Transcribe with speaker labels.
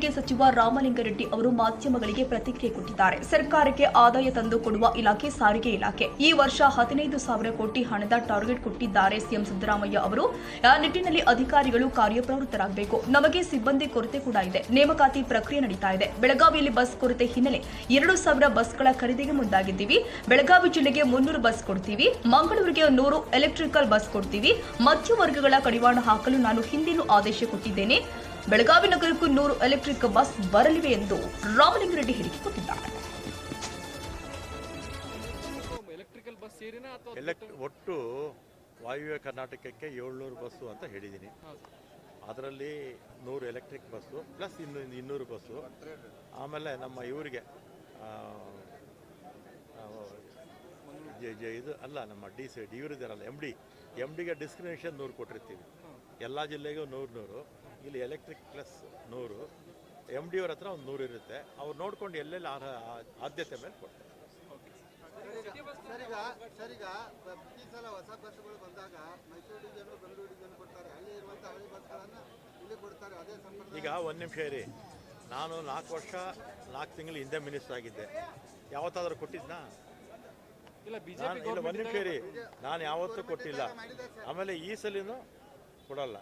Speaker 1: ಸಾರಿಗೆ ಸಚಿವ ರಾಮಲಿಂಗಾರೆಡ್ಡಿ ಅವರು ಮಾಧ್ಯಮಗಳಿಗೆ ಪ್ರತಿಕ್ರಿಯೆ ಕೊಟ್ಟಿದ್ದಾರೆ. ಸರ್ಕಾರಕ್ಕೆ ಆದಾಯ ತಂದು ಕೊಡುವ ಇಲಾಖೆ ಸಾರಿಗೆ ಇಲಾಖೆ. ಈ ವರ್ಷ 15,000 ಕೋಟಿ ಹಣದ ಟಾರ್ಗೆಟ್ ಕೊಟ್ಟಿದ್ದಾರೆ ಸಿಎಂ ಸಿದ್ದರಾಮಯ್ಯ ಅವರು. ಆ ನಿಟ್ಟಿನಲ್ಲಿ ಅಧಿಕಾರಿಗಳು ಕಾರ್ಯಪ್ರವೃತ್ತರಾಗಬೇಕು. ನಮಗೆ ಸಿಬ್ಬಂದಿ ಕೊರತೆ ಕೂಡ ಇದೆ. ನೇಮಕಾತಿ ಪ್ರಕ್ರಿಯೆ ನಡೀತಾ ಇದೆ. ಬೆಳಗಾವಿಯಲ್ಲಿ ಬಸ್ ಕೊರತೆ ಹಿನ್ನೆಲೆ 2,000 ಬಸ್ಗಳ ಖರೀದಿಗೆ ಮುಂದಾಗಿದ್ದೀವಿ. ಬೆಳಗಾವಿ ಜಿಲ್ಲೆಗೆ 300 ಬಸ್ ಕೊಡ್ತೀವಿ. ಮಂಗಳೂರಿಗೆ 100 ಎಲೆಕ್ಟ್ರಿಕಲ್ ಬಸ್ ಕೊಡ್ತೀವಿ. ಮಧ್ಯವರ್ಗಗಳ ಕಡಿವಾಣ ಹಾಕಲು ನಾನು ಹಿಂದಿನ ಆದೇಶ ಕೊಟ್ಟಿದ್ದೇನೆ. ಬೆಳಗಾವಿ ನಗರಕ್ಕೂ 100 ಎಲೆಕ್ಟ್ರಿಕ್ ಬಸ್ ಬರಲಿವೆ ಎಂದು ರಾಮಲಿಂಗಾರೆಡ್ಡಿ ಹೇಳಿಕೆ ಕೊಟ್ಟಿದ್ದಾರೆ.
Speaker 2: ಒಟ್ಟು ವಾಯುವ್ಯ ಕರ್ನಾಟಕಕ್ಕೆ 700 ಬಸ್ಸು ಅಂತ ಹೇಳಿದ್ದೀನಿ. ಅದರಲ್ಲಿ 100 ಎಲೆಕ್ಟ್ರಿಕ್ ಬಸ್ಸು ಪ್ಲಸ್ 200 ಬಸ್ಸು. ಆಮೇಲೆ ನಮ್ಮ ಇವರಿಗೆ ಇದು ಅಲ್ಲ, ನಮ್ಮ ಇವರಿದ್ದಾರಲ್ಲ ಎಮ್ ಡಿಗೆ ಡಿಸ್ಕ್ರಿಮಿನೇಷನ್ 100 ಕೊಟ್ಟಿರ್ತೀವಿ. ಎಲ್ಲ ಜಿಲ್ಲೆಗೂ 100 ಇಲ್ಲಿ ಎಲೆಕ್ಟ್ರಿಕ್ ಪ್ಲಸ್ 100. ಎಮ್ ಡಿ ಅವ್ರ ಹತ್ರ ಒಂದು 100 ಇರುತ್ತೆ. ಅವ್ರು ನೋಡ್ಕೊಂಡು ಎಲ್ಲೆಲ್ಲಿ ಆದ್ಯತೆ ಮೇಲೆ ಕೊಡ್ತಾರೆ.
Speaker 3: ಸರ್, ಈಗ ಪ್ರತಿ ಸಲ ಹೊಸ ಬಸ್ಸುಗಳು ಬಂದಾಗ ಮೈಸೂರು ಡಿವಿಷನ್ ಬೆಂಗಳೂರು ಡಿವಿಷನ್ ಕೊಡ್ತಾರೆ. ಅಲ್ಲಿ ಇರುವಂಥ ಹಳೆ ಬಸ್ಗಳನ್ನು ಇಲ್ಲಿ ಕೊಡ್ತಾರೆ. ಅದೇ ಸಂದರ್ಭ
Speaker 2: ಈಗ ಒಂದು ನಿಮಿಷ ಇರಿ. ನಾನು 4 ವರ್ಷ 4 ತಿಂಗಳು ಹಿಂದೆ ಮಿನಿಸ್ಟರ್ ಆಗಿದ್ದೆ. ಯಾವತ್ತಾದ್ರೂ ಕೊಟ್ಟಿದ್ನಾ? ಇಲ್ಲ, ಒಂದು ನಿಮಿಷ ಇರಿ. ನಾನು ಯಾವತ್ತೂ ಕೊಟ್ಟಿಲ್ಲ. ಆಮೇಲೆ ಈ ಸಲಿನೂ ಕೊಡಲ್ಲ.